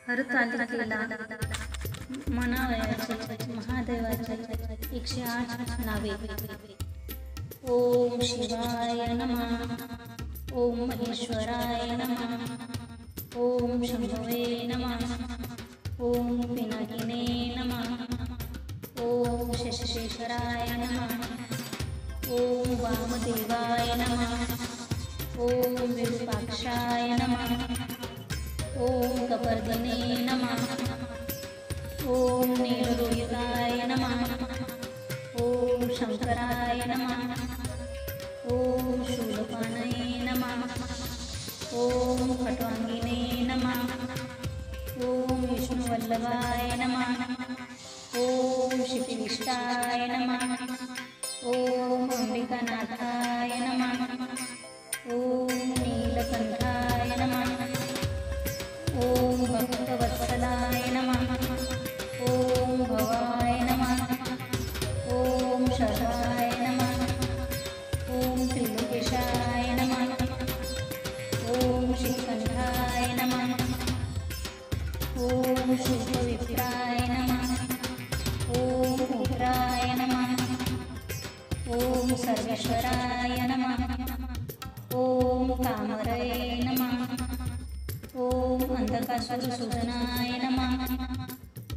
हरतालिकेला म्हणावयाचे महादेवाचे 108 नावे. ओम शिवाय नमः. ओम महेश्वराय नमः. ओम शंभवे नमः. ओम पिनाकिने नमः. ओम शशेश्वराय नमः. ओम वामदेवाय नमः. ओम विरूपाक्षाय नमः. ओम कपर्दिने नमः. ओम नीललोहिताय नमः. ओम शंकराय नमः. ओम शूलपाणये नमः. ओम खट्वांगिने नमः. ओम विष्णुवल्लभाय नमः. ओम शिवविष्टाय नमः. ओम अंबिकानाथाय नमः. ओम नीलकंठाय नमः. ओम भक्तवत्सलाय नमः. ओम भवाय नमः. ओम शर्वाय नमः. ओम त्रिलोकेशाय नमः. ओम श्रीकंठाय नमः. ओम शुभविप्राय नमः. ओम उग्राय नमः. ओम सर्वेश्वराय नमः. ओम कामरये नमः. ओम अंधकासुरसूदनाय नमः.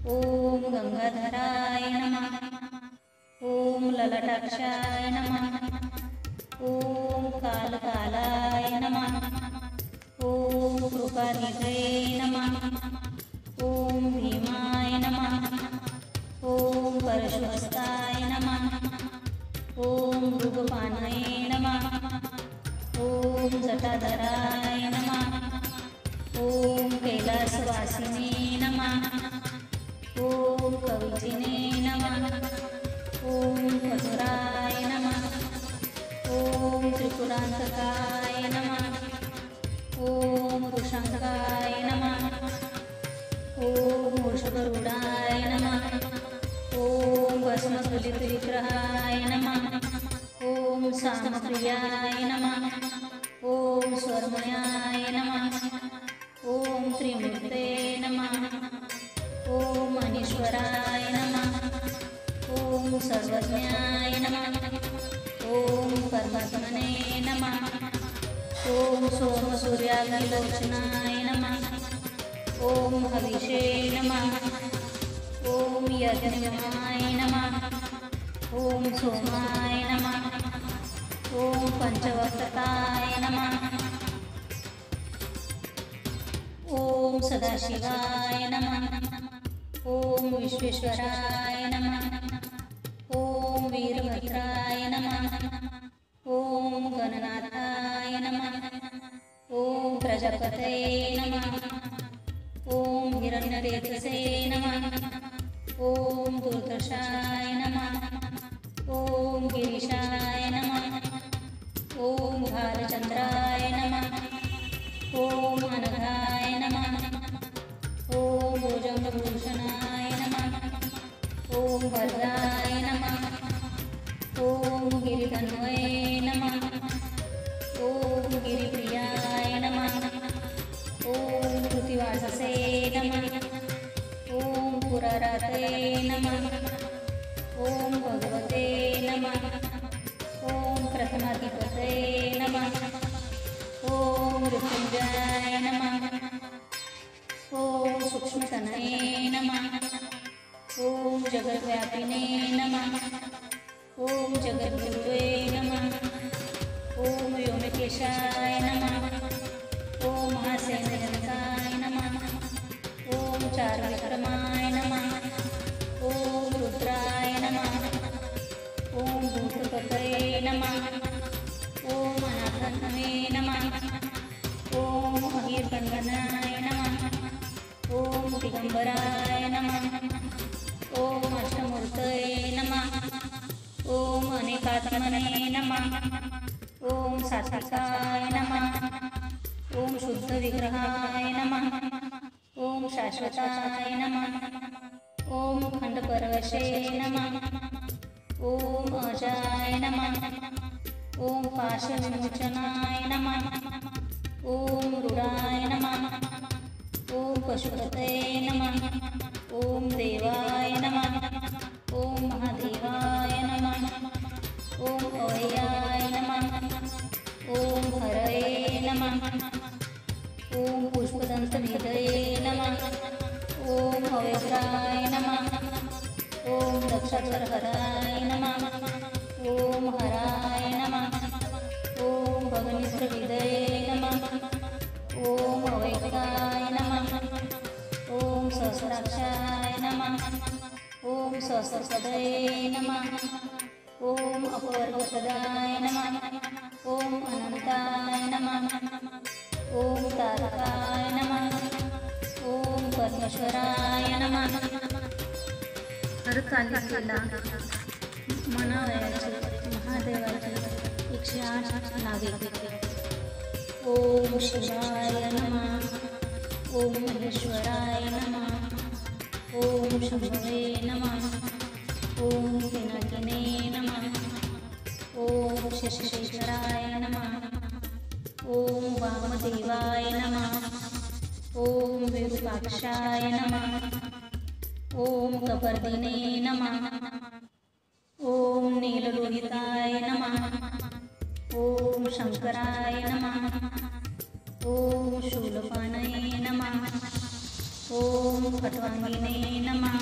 ओम गंगाधराय नमः. ओम ललाटाक्षाय नमः. ओम कालकालाय नमः. ओम कृपानिधये नमः. ओम भीमाय नमः. ओम परशुहस्ताय नमः. ओम मृगपानये नमः. ओम जटाधराय नमः. ओम कैलासवासिने नमः. ओम कविचिने नमः. ओम मधुराय नमः. ओम त्रिपुरांतकाय नमः. ओम वृषंकाय नमः. ओम वृषगरुडाय नमः. ओम भस्मकलितविग्रहाय नमः. ओम सामप्रियाय नमः. ओम स्वर्मयाय नमः. ओम त्रिमूर्ते नमः. ओम अनीश्वराय नमः. ओम सर्वज्ञाय नमः. ओम परमात्मने नमः. ओम सोमसूर्याग्निलोचनाय नमः. ओम हविषे नमः. ओम यज्ञमाय नमः. ओम सोमाय नमः. ओम पंचवक्ताय नमः. ओम सदाशिवाय नमः. ओम विश्वेश्वराय नमः. ओम वीरभद्राय नमः. ओम गणनाथाय नमः. ओम प्रजापतये नमः. ओम हिरण्यरेतसे नमः. ओम दुर्दशाय नमः. ओम गिरीशाय नमः. ओम भालचंद्राय नमः. ओम अनघाय नमः. ओम भुजंगभूषणाय नमः. ओम वरदाय नमः. ओम गिरिधन्वये नमः. ओम गिरिप्रियाय नमः. ओम कृतिवाससे नमः. ओम पुराराते नमः. ओम भगवते नमः. ओम प्रथमाधिपते नमः. ओम मृत्युंजयाय नमः. ओम सूक्ष्मतनये नमः. ओम जगद्व्यापिने नमः. ओम जगद्गुरुवे नमः. ओम व्योमकेशाय नमः. ओम महासेनजनकाय नमः. ओम चारुविक्रमाय नमः. ओम रुद्राय नमः. ओम भूतपतये नमः. ओम अनाथनवे नमः. ओम अहिर्गणगणाय नमः. ओम दिगंबराय नमः. ओम अष्टमूर्तये नमः. ओम अनेकात्मने नमः. ओम सात्विकाय नमः. ओम शुद्धविग्रहाय नमः. ओम शाश्वताय नमः. ओम खंडपरवशे नमः. ओम अजाय नमः. ओम पाशविमोचनाय नमः. ओम रुद्राय नमः. ओम पशुपतये नमः। ॐ देवाय नमः। ॐ महादेवाय नमः। ॐ अवयाय नमः। ॐ हरये नमः। ॐ पुष्पदन्तनिधये नमः। ॐ अव्यग्राय नमः। ॐ दक्षाधरहराय नमः। ॐ हराय नमः। ॐ भगनित्रविदये नमः। ॐ अवैकाय नमः। ॐ सहस्राक्षाय नमः। ॐ सहस्रपदये नमः। ॐ अपवर्गपदाय नमः। ॐ अनन्ताय नमः। ॐ तारकाय नमः। ॐ परमेश्वराय नमः। हरतालिकेला म्हणावयाचे महादेवाचे 108 नावे. ओम शिवाय नमः. ओम महेश्वराय नमः. ओम शंभवे नमः. ओम पिनाकिने नमः. ओम शशिशेखराय नमः. ओम वामदेवाय नमः. ओम विरूपाक्षाय नमः. ओम कपर्दिने नमः. ओम नीललोहिताय नमः. ओम शंकराय नमः. ओम शूलपाणये नमः. ओम खट्वांगिने नमः.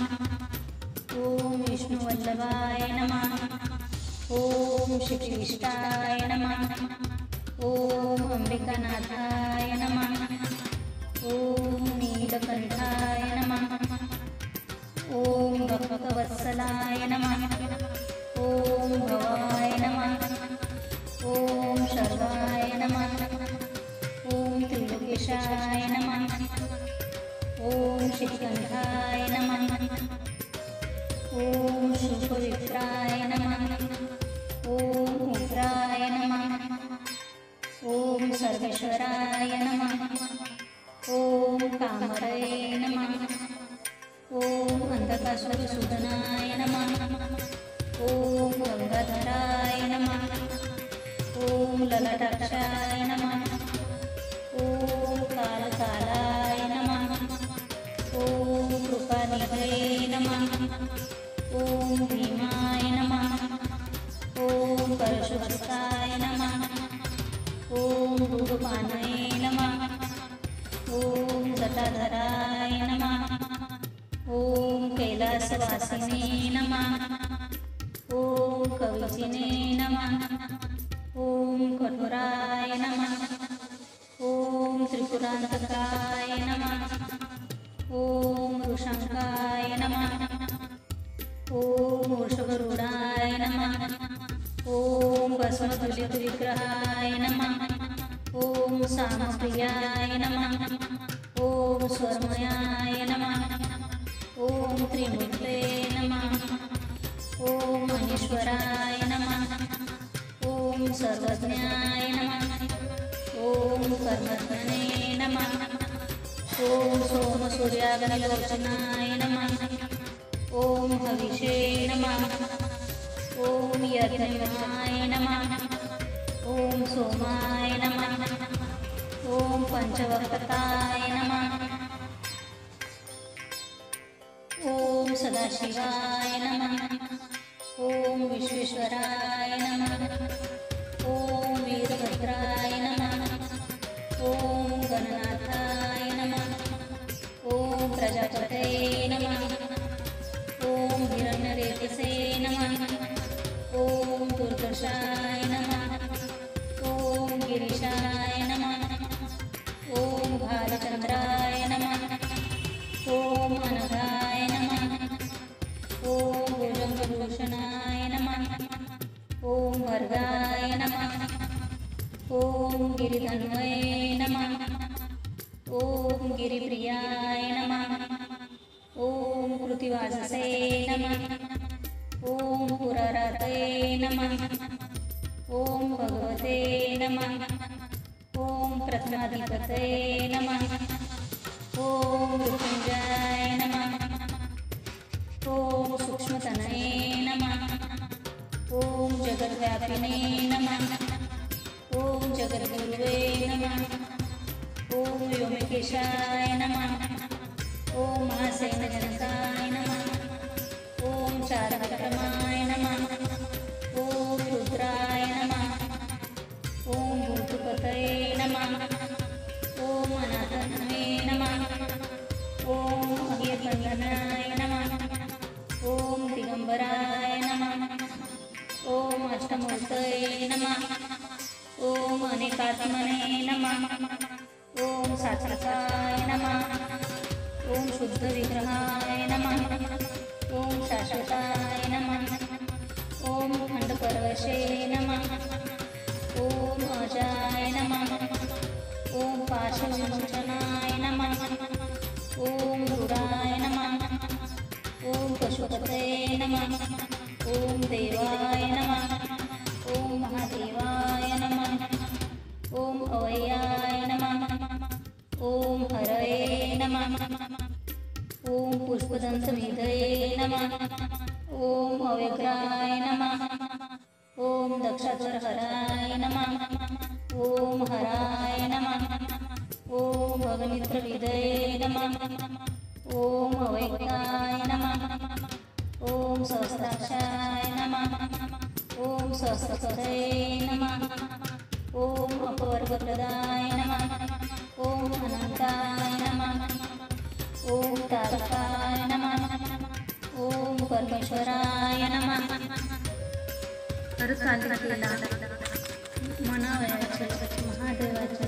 ओम विष्णुवल्लभाय नमः. ओम शिक्षिष्टाय नमः. ओम अंबिकानाथाय नमः. ओम नीलकंठाय नमः. ओम भक्तवत्सलाय नमः. ओम भवाय नमः. ओम शर्वाय नमः. ओम त्रिलोकेशाय नमः. ओम शिखंडाय नमः. ओम शुभविप्राय नमः. ओम उग्राय नमः. ओम सर्वेश्वराय नमः. ओम कामरये नमः. ओम अंधकासुरसूदनाय नमः. ओम गंगाधराय नमः. ओम ललाटाक्षाय नमः. ओम कालकालाय नमः. ओम कृपानिधये नमः. ओम भीमाय नमः. ओम परशुहस्ताय नमः. ओम भूगपानये नमः. ओम जटाधराय नमः. ओम कैलासवासिने नमः. ओम कविचिने नमः. ओम कठोराय नमः. ओम त्रिपुरांतकाय नमः. ओम ऋषंकाय नमः. ओम वृषभरूढाय नमः. ओम भस्मतुलितविग्रहाय नमः. ओम सामप्रियाय नमः. ओम स्वरमयाय नमः. ओम त्रिमूर्ते नमः. ओम महेश्वराय नमः. ओम सर्वज्ञाय नमः. ओम कर्मज्ञने नमः. ओम सोमसूर्याग्निलोचनाय नमः. ओम हविषे नमः. ओम यज्ञमाय नमः. ओम सोमाय नमः. ओम पंचवक्ताय नमः. ओम सदाशिवाय नमः. ओम विश्वेश्वराय नमः. ओम वीरभद्राय नमः. ओम गणनाथाय नमः. ओम प्रजापतये नमः. ओम हिरण्यरेतसे नमः. ओम दुर्दशाय नमः. ओम गिरीशाय नमः. ओम भालचंद्राय नमः. ओम अनघाय नमः. ओम भुजंगभूषणाय नमः. ओम वर्गाय नमः. ओम गिरिधन्वये नमः. ओम गिरिप्रियाय नमः. ओम कृतिवाससे नमः. ओम पुरारातये नमः. ओम भगवते नमः. ओम प्रथमाधिपतये नमः. ओम मृत्युंजयाय नमः. ओम सूक्ष्मतनये नमः. ओम जगद्व्यापिने नमः. ओम जगद्गुरुवे नमः. ओम व्योमकेशाय नमः. ओम शुद्ध विग्रहाय नमः। ओम शाश्वताय नमः। ओम खंडपर्वशे नमः। ओम अजाय नमः। ओम पाशविमोचनाय नमः। ओम रुद्राय नमः। ओम पशुपतये नमः। ओम देवाय नमः। ओम महादेवाय नमः। ओम अवय्याय नमः। ओम हरये नमः। ओम पुष्पदंतनिधये नमः। ओम अव्यग्राय नमः। ओम दक्षाध्वरहराय नमः। ओम हराय नमः। ओम भगनित्रविदये नमः। ओम अवैक्ताय नमः। ओम सहस्राक्षाय नमः। ओम सहस्रपदये नमः। ओम अपवर्गप्रदाय नमः। ओम अनंताय नमः। ओम तारकाय नमः। ओम परमेश्वराय नमः। हरतालिकेला म्हणावयाचे महादेवाचे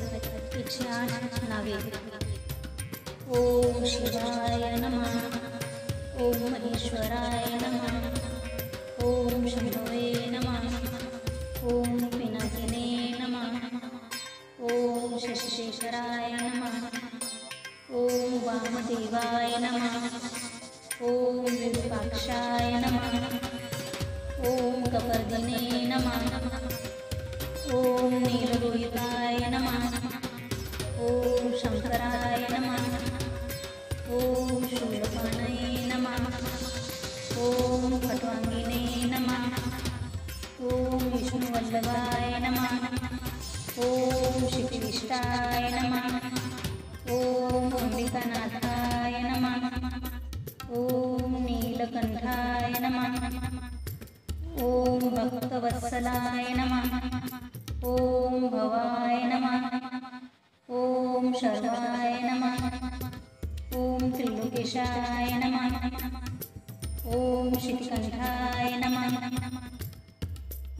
108 नावे. ओम शिवाय नमः. ओम महेश्वराय नमः. ओम शंभवे नमः. ओम पिनाकिने नमः. ओम शशिशेखराय नमः. ओम वामदेवाय नमः. ओम विरूपाक्षाय नमः. ओम कपर्दिने नमः. ओम नीललोहिताय नमः. ओम शंकराय नमः. ओम शूलपाणये नमः. ओम खट्वांगिने नमः. ओम विष्णुवल्लभाय नमः. ओम शिवविष्टाय नमः. ओम अंबिकानाथाय नमः. ओम नीलकंठाय नमः. ओम भक्तवत्सलाय नमः. ओम भवाय नमः. ओम शर्वाय नमः. ओम त्रिलोकेशाय नमः. ओम शितिकंठाय नमः.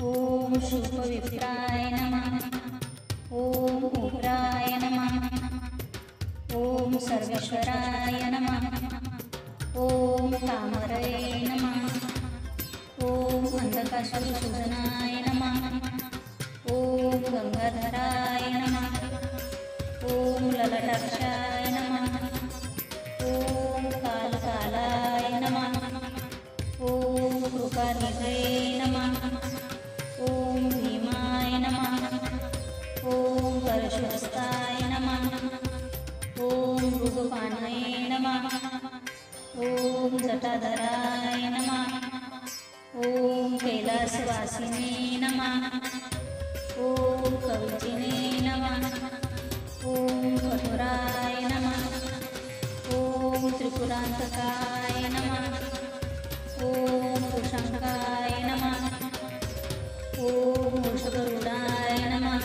ओम शुभविप्राय नमः. ओम उग्राय नमः. ओम सर्वेश्वराय नमः. ओम कामरये नमः. ओम अंधकासुरसूदनाय नमः. ओम गंगाधराय नमः. ओम ललाटाक्षाय नमः. ओम कालकालाय नमः. ओम कृपानिधये नमः. ओम भीमाय नमः. ओम परशुहस्ताय नमः. ओम मृगपाणये नमः. ओम जटाधराय नमः. ओम कैलासवासिने नमः. ओम कवचिने नमः. ओम कठोराय नमः. ओम त्रिपुरांतकाय नमः. ओम कुशंकाय नमः. ओम वृषगरुडाय नमः.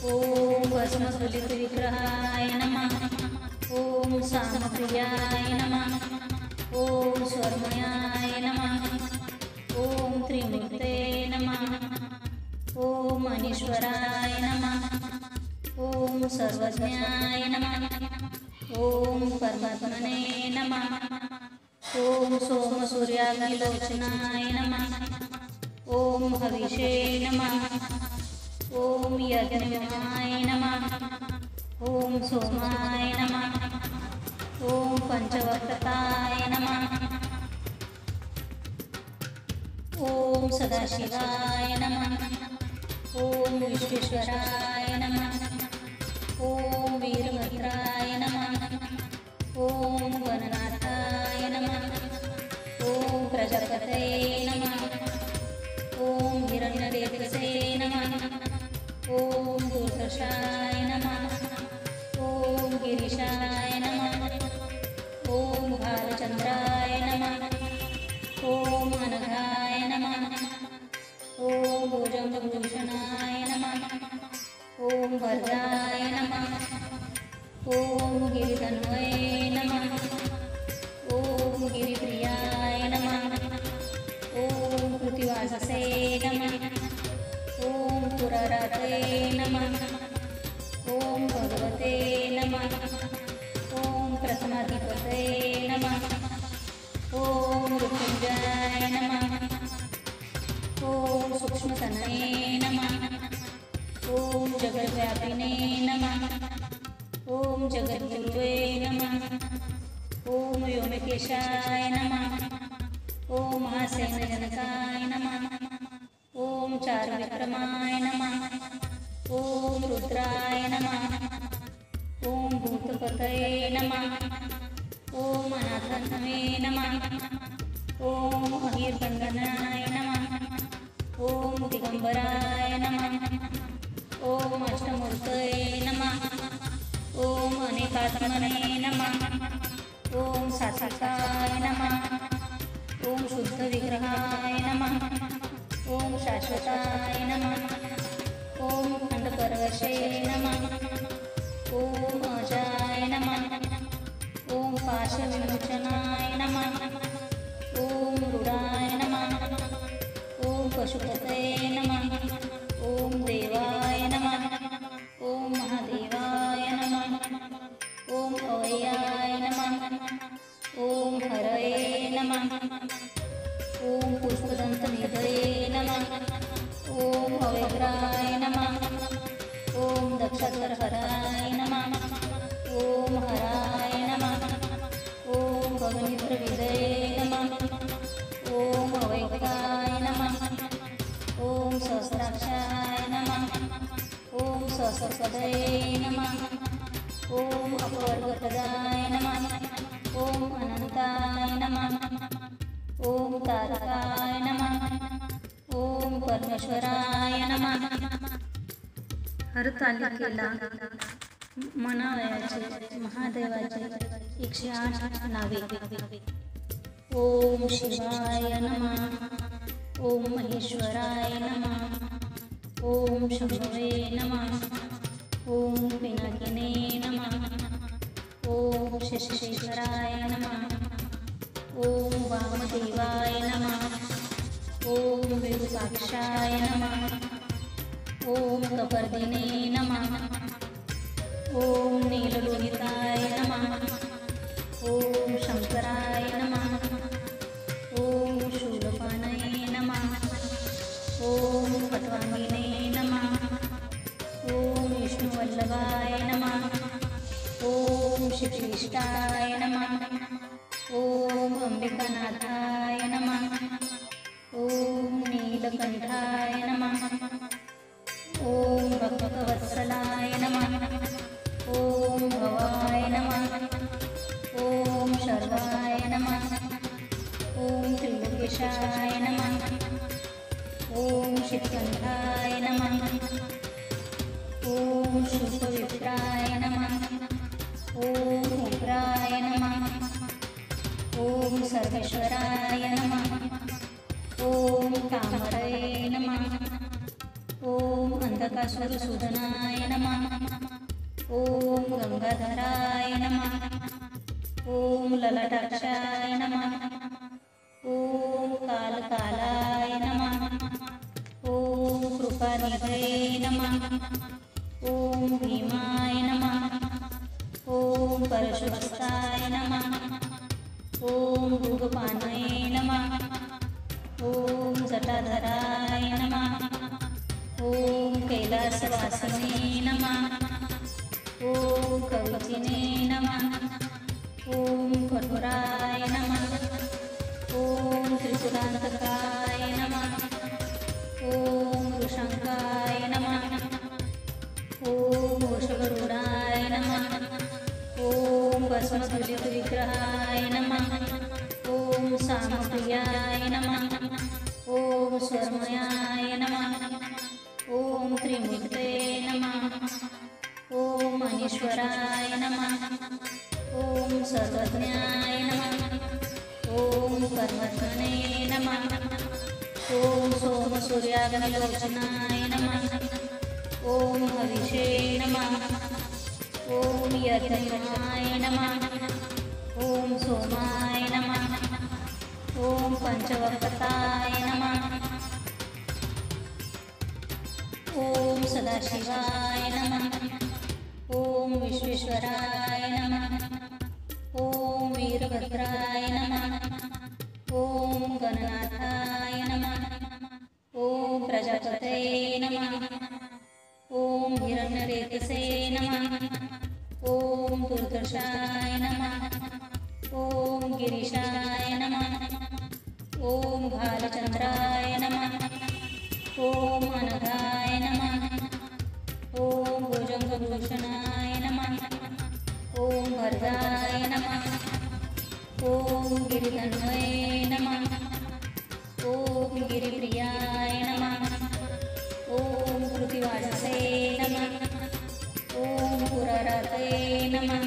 ओम भस्मसुलितविग्रहाय नमः. ओम सामप्रियाय नमः. ओम स्वर्मयाय नमः. ओम त्रिमूर्ते नमः. ओम अनीश्वराय नमः. ओम सर्वज्ञाय नमः. ओम परमात्मने नमः. ओम सोमसूर्याग्निलोचनाय नमः. ओम हविषे नमः. ओम यज्ञवाय नमः. ओम सोमाय नमः. ओम पंचवक्त्रताय नमः. ओम सदाशिवाय नमः. ओम विश्वेश्वराय नमः. ओम वीरभद्राय नमः. ओम गणनाथाय नमः. ओम प्रजापतये नमः. ओम हिरण्यरेतसे नमः. ओम दुर्दशाय नमः. ओम गिरीशाय नमः. ओम भालचंद्राय नमः. ओम अनघाय नमः. ओम भुजंगभूषणाय नमः. ओम वरदाय नमः. ओम गिरिधन्वये नमः. ओम गिरिप्रियाय नमः. ओम कृतिवाससे नमः. ओम पुरराते नमः. ओम भगवते नमः. ओम ओम व्योमकेशाय नमः। ओम महासेनजनकाय नमः। ओम चारुविक्रमाय नमः। ओम रुद्राय नमः। ओम भूतपतये नमः। ओम अनाथनवे नमः। ओम अहिर्बंधनाय नमः। ओम दिगंबराय नमः। ओम अष्टमूर्तये नमः। ओम अनेकात्मने नमः। ओम सात्विकाय नमः। ओम शुद्ध विग्रहाय नमः। ओम शाश्वताय नमः। ओम खंडपरवशे नमः। ओम अजाय नमः। ओम पाशविमोचनाय नमः। ओम रूढाय नमः। ओम पशुपतये नमः। ओम देवाय नमः। ओम महादेवाय नमः। ओम अवय्याय नमः। ओम हरये नमः। ओम पुष्पदंतनिधये नमः। ओम अव्यग्राय नमः। ओम दक्षधरहराय नमः। ओम हराय नमः। ओम गगनेत्रविदये नमः। ओम अवैकाय नमः। ओम सहस्राक्षाय नमः। ओम सहस्रपदये नमः। ओम अपवर्गपदाय नमः। ओम अनंताय नमः। ओम तारकाय नमः। ओम परमेश्वराय नमः। हरतालिकेला म्हणावयाचे महादेवाचे 108 नावे. ओम शिवाय नमः. ओम महेश्वराय नमः. ओम शंभवे नमः. ओम पिनाकिने नमः. ओम शशिशेखराय नमः. ओम वामदेवाय नमः. ओम विरूपाक्षाय नमः. ओम कपर्दिने नमः. ओम नीललोहिताय नमः. ओम शंकराय नमः. ओम शूलपाणये नमः. ओम खट्वांगिने नमः. ओम विष्णुवल्लभाय नमः. ओम शिवशिष्टाय नमः. ओम अंबिकानाथाय नमः. ओम नीलकंठाय नमः. ओम भक्तवत्सलाय नमः. ओम भवाय नमः. ओम शर्वाय नमः. ओम त्रिलोकेशाय नमः. ओम शिवकंठाय नमः. ओम शुभविप्राय नमः. ओम उग्राय नमः. ओम सर्वेश्वराय नमः. ओम कामरये नमः. ओम अंधकासुरसूदनाय नमः. ओम गंगाधराय नमः. ओम ललाटाक्षाय नमः. ओम कालकालाय नमः. ओम कृपानिधये नमः. ओम भीमाय नमः. ओम परशुहस्ताय नमः. ओम भृगुपाणये नमः. ओम जटाधराय नमः. ओम कैलासवासिने नमः. ओम कवचिने नमः. ओम कठोराय नमः. ओम त्रिपुरांतकाय नमः. ओम वृषंकाय नमः. ओम वृषभरूढाय नमः. ओम भस्मधूलितविग्रहाय नमः. ओम सामप्रियाय नमः. ओम स्वरमयाय नमः. ओम त्रिमूर्ते नमः. ओम अनीश्वराय नमः. ओम सर्वज्ञाय नमः. ओम परमात्मने नमः. ओम सोमसूर्याग्निलोचनाय नमः. ओम हविषे नमः. ओम यज्ञाय नमः. ओम सोमाय नमः. ओम पंचवक्ताय नमः. ओम सदाशिवाय नमः. ओम विश्वेश्वराय नमः. ओम वीरभद्राय नमः. ओम गणनाथाय नमः. ओम प्रजापतये नमः. ओम हिरण्यरेतसे नमः. ओम दुर्दशाय नमः. गिरीशाय नमः। ॐ भालचन्द्राय नमः। ॐ अनघाय नमः। ॐ भुजङ्गभूषणाय नमः। ॐ वरदाय नमः। ॐ गिरिधन्वये नमः। ॐ गिरिप्रियाय नमः। ॐ कृतिवाससे नमः। ॐ पुररते नमः।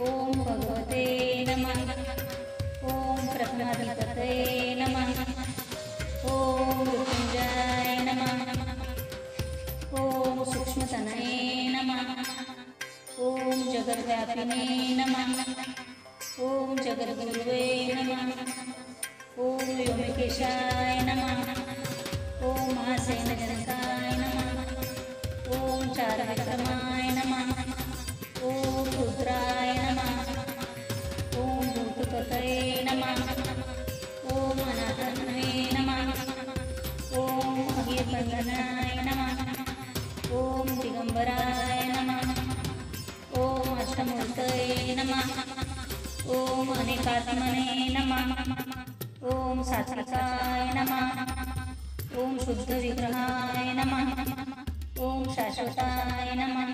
ॐ भगवते नमः। ॐ प्रथमाधिपते नमः। ॐ मृत्युञ्जयाय नमः। ॐ सूक्ष्मतनये नमः। ॐ जगद्व्यापिने नमः। ॐ जगद्गुरुवे नमः। ॐ व्योमकेशाय नमः। ॐ महासेनजनकाय नमः। ॐ चारविक्रमाय नमः। ॐ रुद्राय नमः। ॐ भूतपतये नमः। ॐ अनाथन्वे नमः। ॐ अहिर्बन्धनाय नमः। ॐ दिगम्बराय नमः। ॐ अष्टमूर्तये नमः। ॐ अनेकात्मने नमः। ॐ सात्विकाय नमः। ॐ शुद्धविग्रहाय नमः। ॐ शाश्वताय नमः।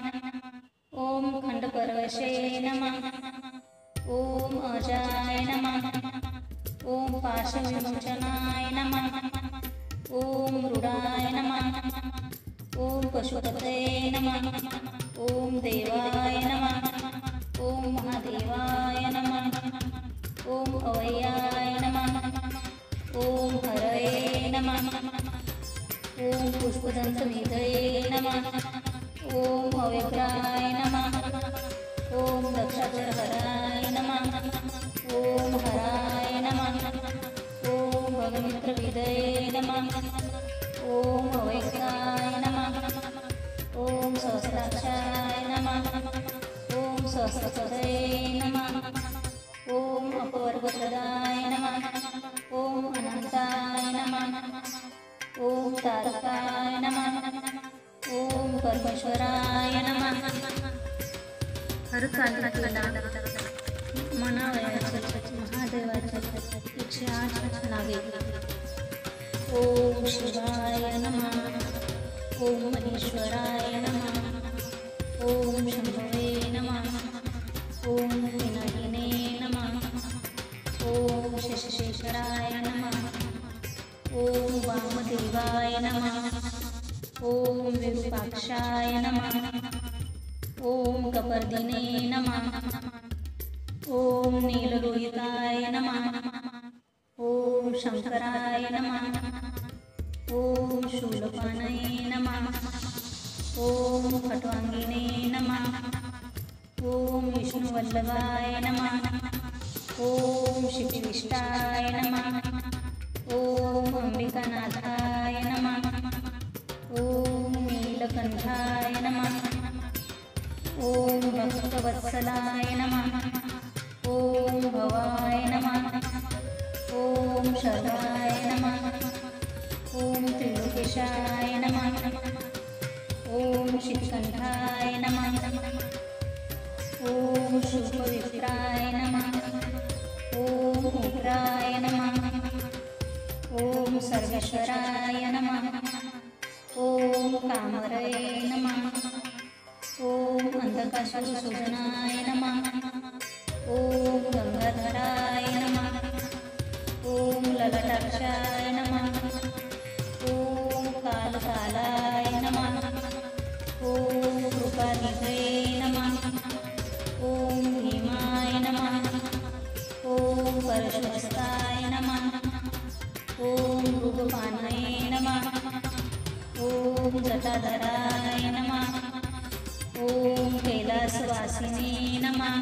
ॐ खण्डपरवशे नमः। ॐ अजाय नमः। ॐ पाशविमोचनाय नमः। ॐ मृडाय नमः। ॐ पशुपतये नमः। ॐ देवाय नमः। ॐ महादेवाय नमः। ॐ अवय्याय नमः। ॐ हरये नमः। ॐ पुष्पदन्तनिधये नमः। ॐ अव्यग्राय नमः। ॐ दक्षाधरहराय नमः। ॐ हराय नमः। ॐ भगमित्रविदये नमः। ॐ अवैक्याय नमः। ॐ सहस्राक्षाय नमः। ॐ सहस्रपदये नमः। ॐ अपवर्गप्रदाय नमः। ॐ अनन्ताय नमः। ॐ तारकाय नमः। ॐ परमेश्वराय नमः। हरतालिकेला म्हणावयाचे महादेवाचे 108 नावे. ॐ शिवाय नमः. ॐ महेश्वराय नमः. ॐ शंभवे नमः. ॐ विनायिने नमः. ॐ शशिशेखराय नमः. ॐ वामदेवाय नमः. ॐ विरूपाक्षाय नमः. ॐ कपर्दिने नमः. ॐ नीललोहिताय नमः. ॐ शंकराय नमः. ॐ शूलपाणये नमः. ॐ खट्वाङ्गिने नमः. ॐ विष्णुवल्लभाय नमः. ॐ शिवविष्टाय नमः. ॐ अंबिकानाथाय नमः. ॐ नीलकण्ठाय नमः. ॐ भक्तवत्सलाय नमः. ॐ भवाय नमः. ॐ शरदाय नमः. ॐ त्रिलोकेशाय नमः. ॐ शिवकण्ठाय नमः. ॐ शुभविप्राय नमः. ॐ उग्राय नमः. ॐ सर्वेश्वराय नमः. ॐ कामरये नमः. ॐ अंधकासुरसूदनाय नमः. ॐ गंगाधराय नमः. ॐ ललाटाक्षाय नमः. ॐ कालकालाय नमः. ॐ कृपानिधये नमः. ॐ भीमाय नमः. ॐ परशुहस्ताय नमः. ॐ मृगपाणये नमः. ॐ जटाधराय नमः. ॐ कैलासवासिने नमः.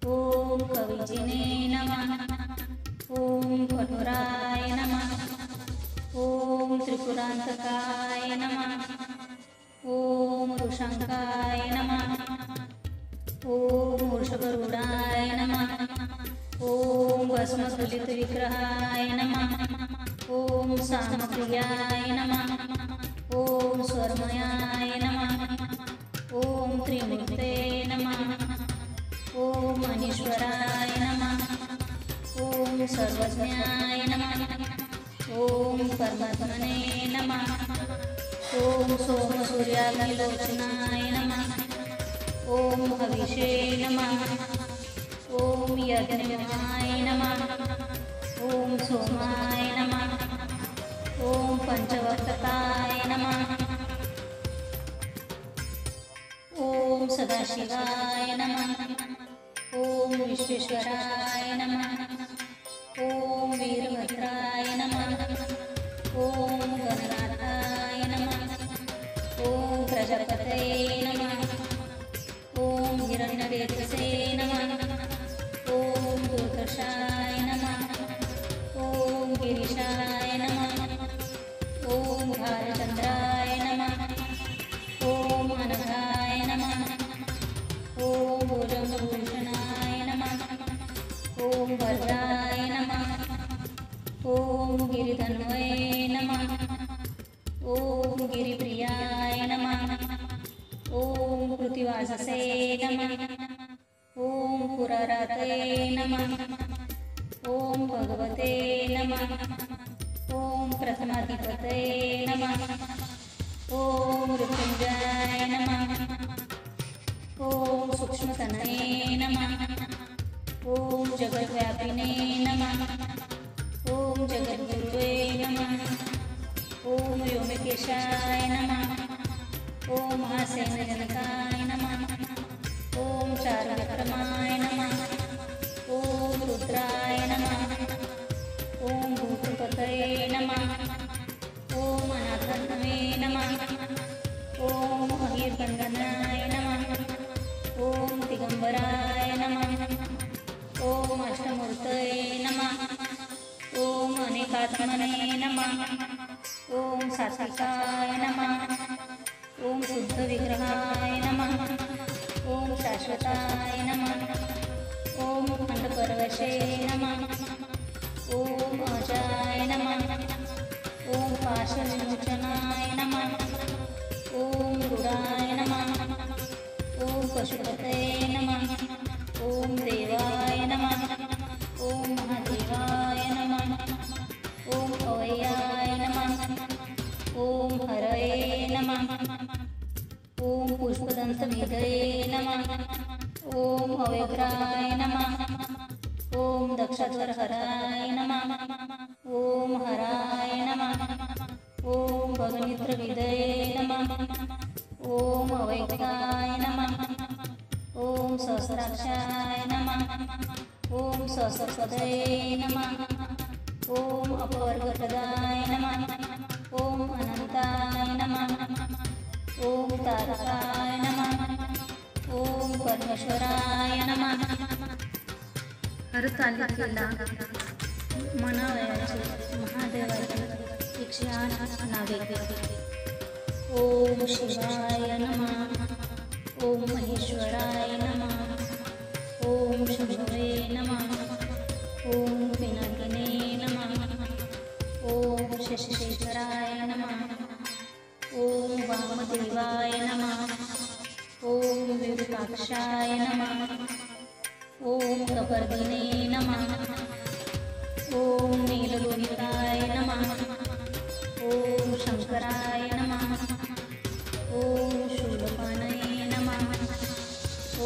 ॐ कविजिने नमः. ॐ कठोराय नमः. ॐ त्रिपुरान्तकाय नमः. ॐ वृषङ्काय नमः. ॐ वृषभरूढाय नमः. ॐ भस्मसुलितविग्रहाय नमः. ॐ सामप्रियाय नमः. ॐ स्वर्मयाय नमः. ॐ त्रिमूर्ते नमः. ॐ मनीश्वराय नमः. सर्वज्ञाय नमः। ॐ परमात्मने नमः। ॐ सोमसूर्याग्निलोचनाय नमः। ॐ हविषे नमः। ॐ यज्ञाय नमः। ॐ सोमाय नमः। ॐ पंचवक्ताय नमः। ॐ सदाशिवाय नमः। ॐ विश्वेश्वराय नमः। ॐ वीरभद्राय नमः। ॐ गणनाथाय नमः। ॐ प्रजापतये नमः। ॐ हिरण्यकेतसे नमः। ॐ दुर्दशाय नमः। ॐ गिरीशाय नमः। ॐ भालचन्द्राय नमः। ॐ अनघाय नमः। ॐ भुजङ्गभूषणाय नमः। ॐ भद्राय नमः। ॐ गिरिधन्वये नमः। ॐ गिरिप्रियाय नमः। ॐ कृतिवाससे नमः। ॐ पुरारातये नमः। ॐ भगवते नमः। ॐ प्रथमाधिपतये नमः। ॐ मृत्युञ्जयाय नमः। ॐ सूक्ष्मतनये नमः। ॐ जगद्व्यापिने नमः। ॐ जगद्गुरुवे नमः। ॐ व्योमकेशाय नमः। ॐ महासेनजनकाय नमः। ॐ चारुविक्रमाय नमः। ॐ रुद्राय नमः। ॐ भूतपतये नमः। ॐ अनाथर्नवे नमः। ॐ अहिर्बन्धनाय नमः। ॐ दिगम्बराय नमः। ॐ अष्टमूर्तये नमः। ॐ अनेकात्मने नमः। ॐ सात्विकाय नमः। ॐ शुद्धविग्रहाय नमः। ॐ शाश्वताय नमः। ॐ खण्डपरवशे नमः। ॐ अजाय नमः। ॐ पाशविमोचनाय नमः। ॐ रुडाय नमः। ॐ पशुपतये नमः। ॐ देवाय नमः। ॐ महादेवाय नमः। ॐ अवय्याय नमः। ॐ हरये नमः। ॐ पुष्पदन्तनिधये नमः। ॐ अव्यग्राय नमः। ॐ दक्षध्वरहराय नमः। ॐ हराय नमः। ॐ भगनित्रविदये नमः। ॐ अवैक्ताय नमः। ॐ सहस्राक्षाय नमः। ॐ सहस्रपदये नमः। ॐ अपवर्गप्रदाय नमः। ॐ अनन्ताय नमः। ॐ तारकाय नमः। ॐ परमेश्वराय नमः। हरतालिकेला म्हणावयाचे महादेवाचे 108 नावे. ॐ शिवाय नमः. ॐ महेश्वराय नमः. ॐ शंभवे नमः. ॐ पिनाकिने नमः. ॐ शशिशेखराय नमः. ॐ वामदेवाय नमः. ॐ विरूपाक्षाय नमः. ॐ कपर्दिने नमः. ॐ नीललोहिताय नमः. ॐ शंकराय नमः. ॐ शूलपाणये नमः.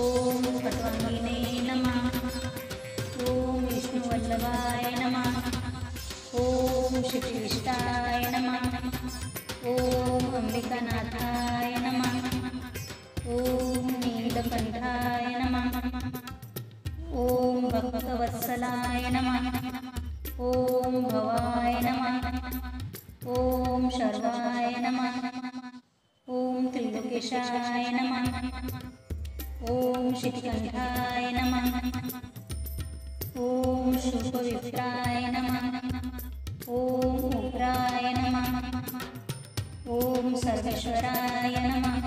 ॐ खट्वाङ्गिने नमः. ॐ विष्णुवल्लभाय नमः. ॐ शिवशिष्टाय नमः. ॐ अंबिकानाथाय नमः. ॐ नीलकण्ठाय नमः. ॐ भक्तवत्सलाय नमः. ॐ भवाय नमः. ॐ शर्वाय नमः. ॐ त्रिलोकेशाय नमः. ॐ शितिकण्ठाय नमः. ॐ शूपविप्राय नमः. ॐ उग्राय नमः. ॐ सर्वेश्वराय नमः.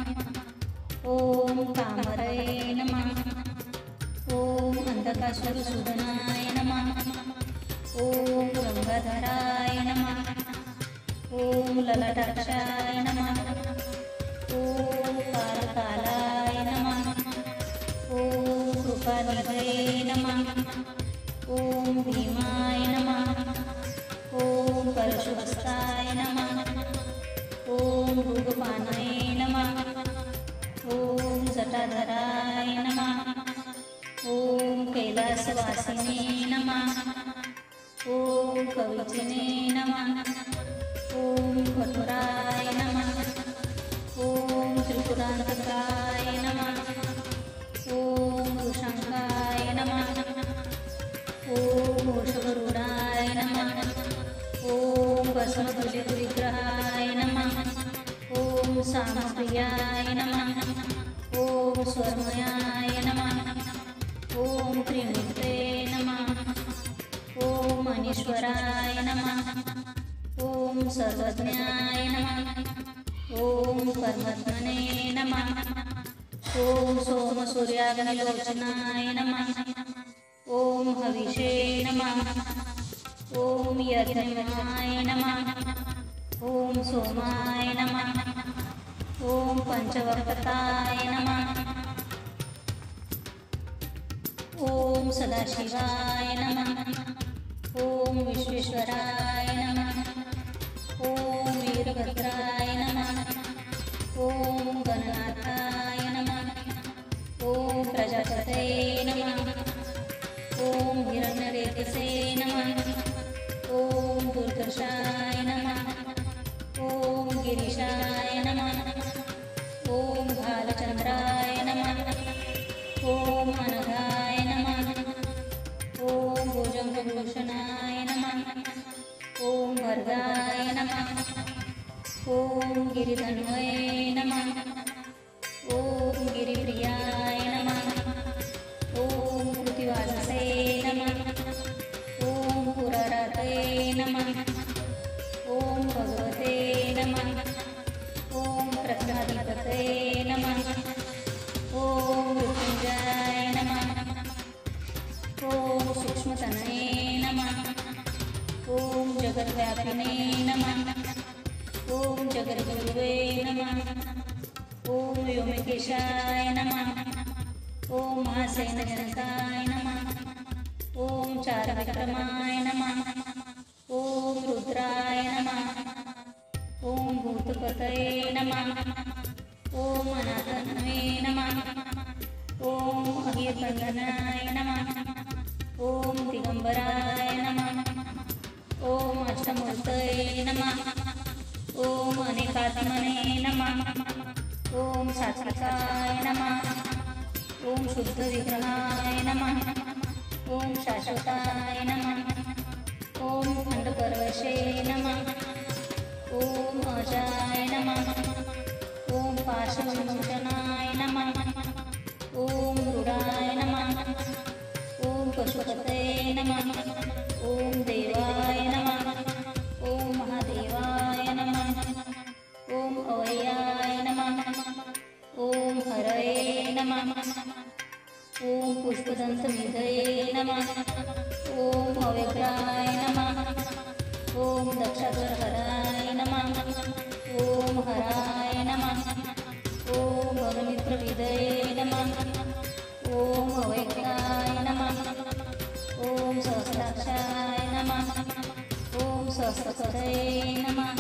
ॐ कामरये नमः. ॐ अंधकासुरसूदनाय नमः. ॐ गंगाधराय नमः. ॐ ललाटाक्षाय नमः. ॐ कालकालाय नमः. ॐ कृपानिधये नमः. ॐ भीमाय कैलासवासिने नमः। ॐ कविचिने नमः। ॐ कठोराय नमः। ॐ त्रिपुरान्तकाय नमः। ॐ वृषङ्गाय नमः। ॐ वृषभरूढाय नमः। ॐ भस्मध्वजविग्रहाय नमः। ॐ सामप्रियाय नमः। ॐ स्वरमयाय नमः। ॐ त्रिनेत्रे नमः। ॐ अनीश्वराय नमः। ॐ सर्वज्ञाय नमः। ॐ परमात्मने नमः। ॐ सोमसूर्याग्निलोचनाय नमः। ॐ हविषे नमः। ॐ यज्ञमाय नमः। ॐ सोमाय नमः। ॐ पंचवक्ताय नमः। ॐ सदाशिवाय नमः। ॐ विश्वेश्वराय नमः। ॐ वीरभद्राय नमः। ॐ गणनाथाय नमः। ॐ प्रजापतये नमः। ॐ हिरण्यरेतसे नमः। ॐ दुर्दर्शाय नमः। ॐ गिरीशाय नमः। ॐ भालचन्द्राय नमः। ॐ अनघाय नमः। ॐ भुजङ्गभूषणाय नमः। ॐ भर्गाय नमः। ॐ गिरिधन्वये नमः। ॐ गिरिप्रियाय नमः। ॐ कृतिवाससे नमः। ॐ पुररातये नमः। ॐ भगवते नमः। ॐ प्रथमाधिपतये नमः। ॐ मृत्युंजयाय नमः। ॐ सूक्ष्मतनये नमः। ॐ जगद्व्यापिने नमः। ॐ जगद्गुरुवे नमः। ॐ व्योमकेशाय नमः। ॐ महासेनजनकाय नमः। ॐ चारविक्रमाय नमः। ॐ रुद्राय नमः। ॐ भूतपतये नमः। ॐ अनाथन्वे नमः। ॐ अहिर्बन्धनाय नमः। ॐ दिगम्बराय नमः। ॐ अष्टमूर्तये नमः। ॐ अनेकात्मने नमः। ॐ सात्विकाय नमः। ॐ शुद्धविग्रहाय नमः। ॐ शाश्वताय नमः। ॐ खण्डपरवशे नमः। ॐ अजाय नमः। ॐ पार्श्वविमोचनाय नमः। ॐ रूढाय नमः। ॐ पशुपतये नमः। ॐ देवाय नमः। ॐ महादेवाय नमः। ॐ अवय्याय नमः। ॐ हरये नमः। ॐ पुष्पदन्तनिधये नमः। ॐ अव्यग्राय नमः। ॐ दक्षाधरहराय नमः। ॐ हराय नमः। ॐ भवमित्रविदये नमः। ॐ अवैक्याय नमः। ॐ सहस्राक्षाय नमः। ॐ सहस्रपदये नमः।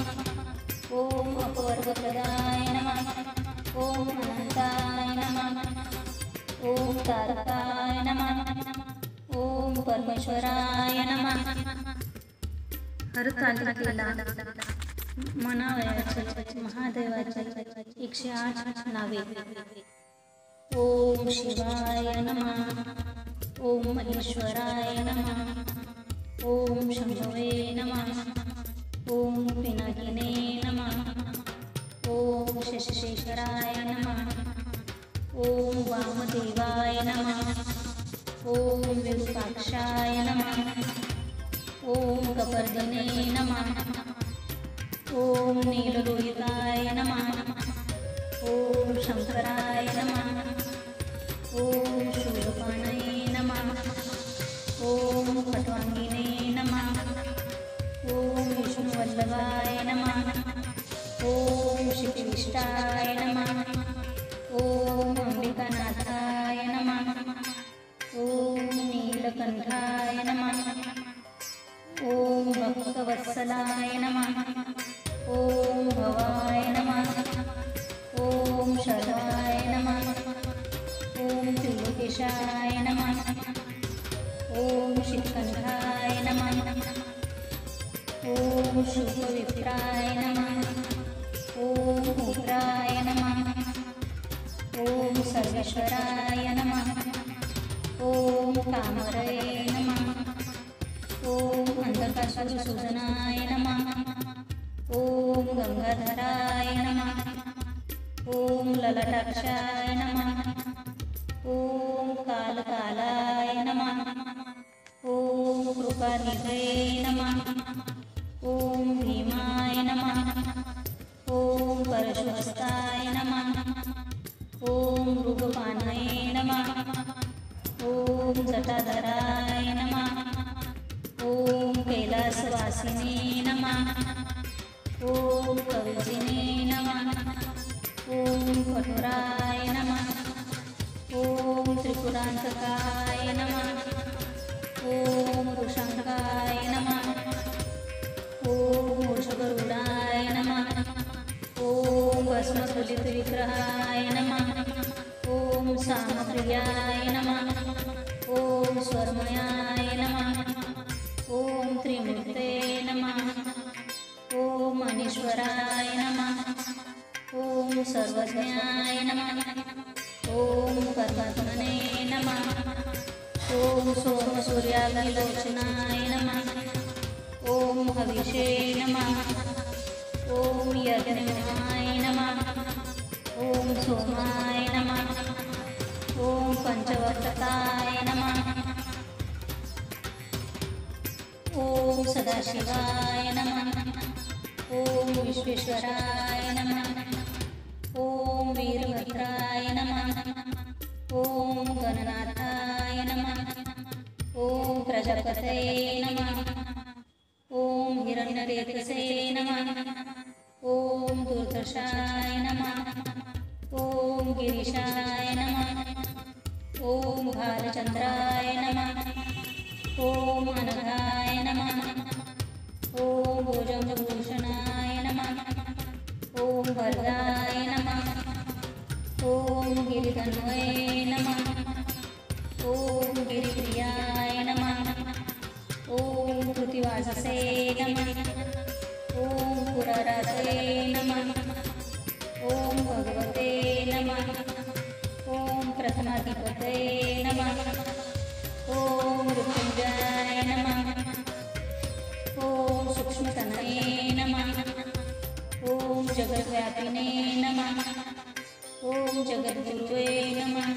ॐ अपवर्गप्रदाय नमः। ॐ अनन्ताय नमः। ॐ तारकाय नमः। ॐ परमेश्वराय नमः। हरतालिकेला म्हणावयाची महादेवाची 108 नावे. ॐ शिवाय नमः. ॐ महेश्वराय नमः. ॐ शंभवे नमः. ॐ पिनाकिने नमः. ॐ शशिशेखराय नमः. ॐ वामदेवाय नमः. ॐ विरूपाक्षाय नमः. ॐ कपर्दिने नमः. ॐ नीललोहिताय नमः. ॐ शंकराय नमः. ॐ शूलपाणये नमः. ॐ खट्वाङ्गिने नमः. ॐ विष्णुवल्लभाय नमः. ॐ शिवविष्टाय नमः. ॐ अंबिकानाथाय नमः. ॐ नीलकण्ठाय नमः. ॐ भक्तवत्सलाय नमः. ॐ भवाय नमः. ॐ शर्वाय नमः. ॐ त्रिलोकेशाय नमः. ओम शितकंठाय नमः। ओम शुभविप्राय नमः। ओम उग्राय नमः। ओम सर्वेश्वराय नमः। ओम कामरये नमः। ओम अंधकासुरसूदनाय नमः। ओम गंगाधराय नमः। ओम ललाटाक्षाय नमः। ओम कालकालाय नमः। ओम कृपानिधये नमः। ओम भीमाय नमः। ओम परशुहस्ताय नमः। ओम मृगपानये नमः। ओम जटाधराय नमः। ओम कैलासवासिने नमः। ओम कविजिने नमः। ओम कठोराय नमः। ओम त्रिपुरांतकाय नमः। ओम वृषंकाय नमः। ओम वृषगरुडाय नमः। ओम भस्मस्फुलितविग्रहाय नमः। ओम सामप्रियाय नमः। ओम स्वरमयाय नमः। ओम त्रिमूर्ते नमः। ओम अनीश्वराय नमः। ओम सर्वज्ञाय नमः। ओम परमात्मने नमः। ओम सोमसूर्याग्निलोचनाय नमः। ओम हविषे नमः। ओम यज्ञनिर्माय नमः। ओम सोमाय नमः। ओम पंचवर्तकाय नमः। ओम सदाशिवाय नमः। ओम विश्वेश्वराय नमः। ओम वीरभद्राय नमः। ओम गणनाथाय नमः। ओम प्रजापतये नमः। ओम हिरण्यरेतसे नमः। ओम दुर्दशाय नमः। ओम गिरीशाय नमः। ओम भालचंद्राय नमः। ओम अनघाय नमः। ओम भुजंगभूषणाय नमः। ओम वरदाय नमः। ओम गिरिधन्वये नमः। ओम गिरिप्रियाय नमः। ओम कृतिवाससे नमः। ओम पुरारासे नमः। ओम भगवते नमः। ओम प्रथमाधिपतये नमः। ओम मृत्युंजयाय नमः। ओम सूक्ष्मतनये नमः। ओम जगद्व्यापिने नमः। ओम जगद्गुरुवे नमः।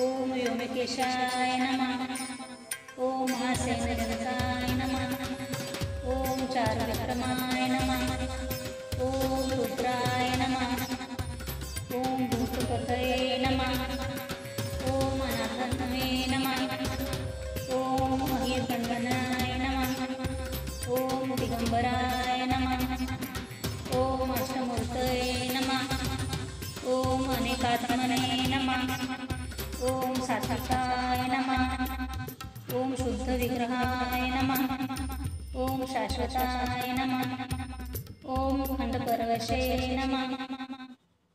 ओम व्योमकेशाय नमः। ओम महासेनजनकाय नमः। ओम चारुविक्रमाय नमः। ओम रुद्राय नमः। ओम भूतपतये नमः। ओम अनाथतमे नमः। ओम अहिर्गणनाय नमः। ओम दिगंबराय नमः। ओम अष्टमूर्तये नमः। ओम अनेकात्मने नमः। ओम सात्विकाय नमः। ओम शुद्धविग्रहाय नमः। ओम शाश्वताय नमः। ओम खंडपरवशे नमः।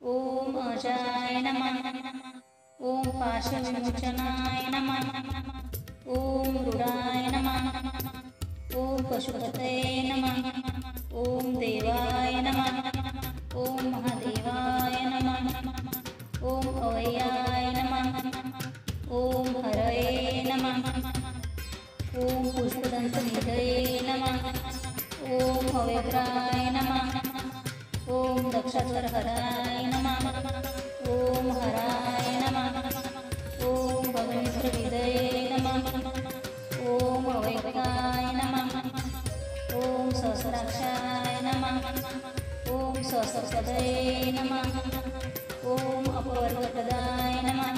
ओम अजाय नमः। ओम पाशविमोचनाय नमः। ओम रूढाय नमः। ओम पशुपतये नमः। ओम देवाय नमः। ओम महादेवाय नमः। ओम अवय्याय नमः। ओम हरये नमः। ओम पुष्पदंतनिधये नमः। ओम अव्यग्राय नमः। ओम दक्षाधरहराय नमः। ओम हराय नमः। ओम भगनित्रविदये नमः। ओम अवैकाय नमः। ओम सहस्राक्षाय नमः। ओम सहस्रपदये नमः। ओम अपवर्गपदाय नमः।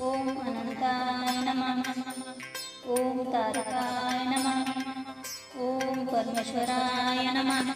ओम अनंताय नमः। ओम तारकाय नमः। ओम परमेश्वराय नमः।